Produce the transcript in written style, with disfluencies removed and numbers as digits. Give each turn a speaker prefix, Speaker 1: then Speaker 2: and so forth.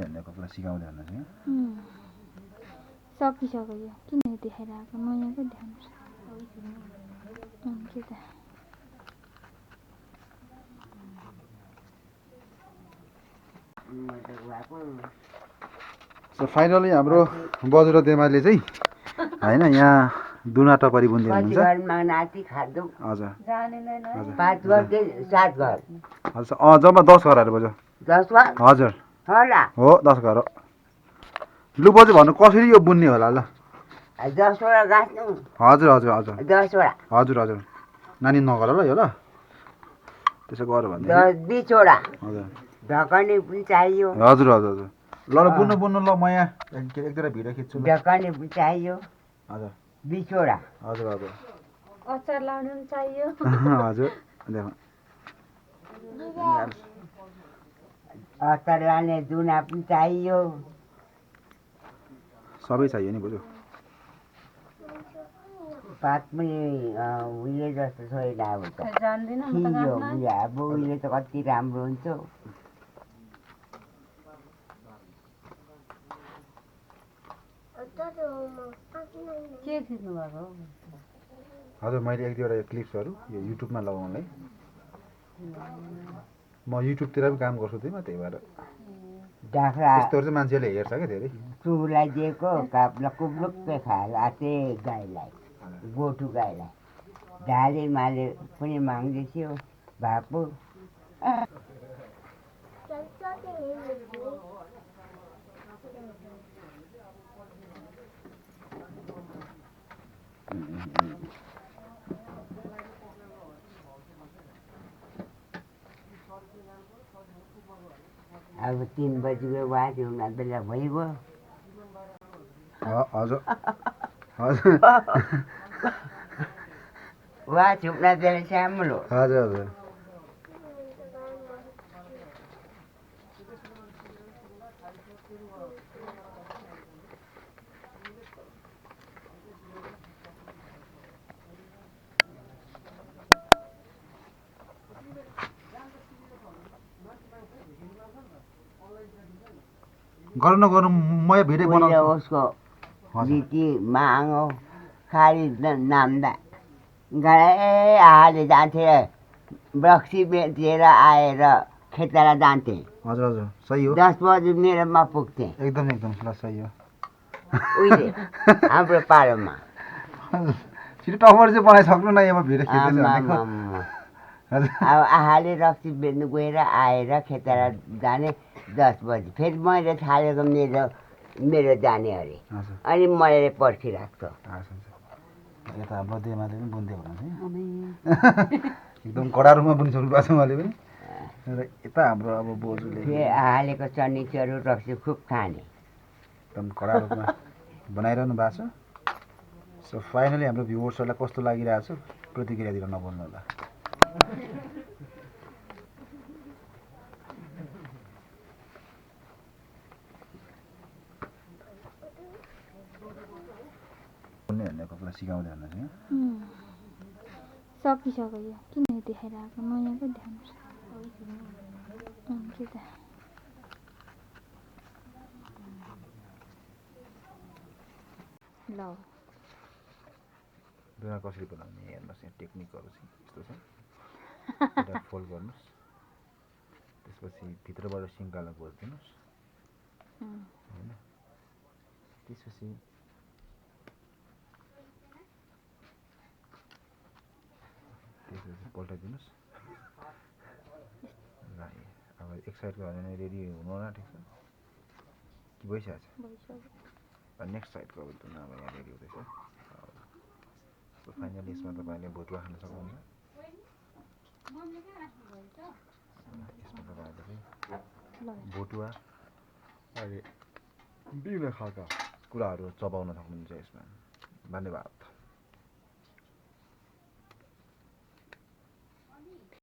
Speaker 1: हेर्ने कपडा सिकाउँदै हुनुहुन्छ यहाँ
Speaker 2: सकिसक्यो यो किन देखाइरहेको नयाँकै देखाउनु के त
Speaker 1: सो फाइनली हाम्रो बजु र देमाले चाहिँ हैन यहाँ दुना टपरी बुन्दै हुनुहुन्छ हजुर जम्मा 10 घरहरू बज्यो हजुर हो 10 घर हो लु बज्यो भन्नु कसरी यो बुन्ने होला ल
Speaker 3: 10 वटा गाँच्नु
Speaker 1: हजुर हजुर हजुर
Speaker 3: 10 वटा
Speaker 1: हजुर हजुर नानी नगर ल यो ल त्यसो गर भने
Speaker 3: 20 वटा
Speaker 1: हजुर
Speaker 3: ढकनी पनि चाहियो
Speaker 1: हजुर हजुर हजुर ल बुन्नु बुन्नु ल म यहाँ एकदुईवटा भिडियो खिच्छु
Speaker 3: ढकनी पनि चाहियो
Speaker 1: हजुर
Speaker 3: 20 वटा
Speaker 1: हजुर हजुर
Speaker 2: अचार लाउनु पनि चाहियो
Speaker 1: हजुर देखो
Speaker 3: अचार लाने दुना पनि चाहियो
Speaker 1: सबै चाहियो नि बज्यू
Speaker 3: पात पनि उहिले जस्तो छैन अब त
Speaker 2: जान्दिन म त
Speaker 3: थियो अब उहिले त कति राम्रो हुन्छ के खिच्नु भएको
Speaker 1: हजुर मैले एक दुईवटा क्लिप्सहरू यो युट्युबमा लगाउनलाई म युट्युबतिर पनि काम गर्छु त्यही भएर
Speaker 3: डाख्रा
Speaker 1: यस्तोहरू चाहिँ मान्छेले हेर्छ क्या धेरै
Speaker 3: चुलाई दिएको काप्ला कुब्लुक्कै खाएर आते गाईलाई गोठु गाईलाई ढाले माले पनि माग्दै थियो भापु अब 3 बजीको बाद हुन बेला भइगयो
Speaker 1: हजुर हजुर
Speaker 3: वा छुप्ना बेला सामुलो
Speaker 1: हजुर हजुर गर्नु गर्नु म यो भिडियो बनाउँछु
Speaker 3: उसको लिटी मागो खाली नाम्दा गए हाले जान्थे बक्सी बेचेर आएर खेताला जान्थे
Speaker 1: हजुर हजुर सही हो
Speaker 3: 10 बजी मेरोमा पुग्थे
Speaker 1: एकदम एकदम ल सही हो
Speaker 3: उहिले हाम्रो पालोमा
Speaker 1: छिटो टपर चाहिँ बनाइसक्नु न यहाँ भिडियो खिच्दैछु
Speaker 3: अब आहाले रक्सी बेच्नु गएर आएर खेताला जाने 10 बजी फेरि मैले थालेको मेरो जाने अरे अनि मैले पर्खिराख्छ
Speaker 1: यता हाम्रो देमाले पनि बुन्दै हुनुहुन्छ एकदम कडा रूपमा बुनिसक्नु भएको छ उहाँले पनि र यता हाम्रो अब बोजूले
Speaker 3: आहालेको चन्नीचहरू रक्सी खुब खाने
Speaker 1: एकदम कडा रूपमा बनाइरहनु भएको छ सो फाइनली हाम्रो भ्युवर्सहरूलाई कस्तो लागिरहेको छ प्रतिक्रिया दिन नभुल्नु होला हेर्ने कपडा सिकाउँदै हुनुहुन्छ यहाँ
Speaker 2: सकिसक्यो यो किन देखाइरहेको नयाँकै देखाउनु के त ल
Speaker 1: दुना कसरी बनाउने हेर्नुहोस् यहाँ टेक्निकहरू चाहिँ यस्तो छ एउटा फोल्ड गर्नुहोस् त्यसपछि भित्रबाट सिङ्गाला घोरिदिनुहोस् होइन त्यसपछि पल्टाइदिनुहोस् ल अब एक साइडको भने रेडी हुनु होला ठिक छ कि भइसकेको छ नेक्स्ट साइडको अब दुना अब यहाँ रेडी हुँदैछ फाइनली यसमा तपाईँले भुटुवा खान सक्नुहुन्छ यसमा तपाईँहरूले चाहिँ भुटुवा अहिले विभिन्न खालका कुराहरू चबाउन सक्नुहुन्छ यसमा धन्यवाद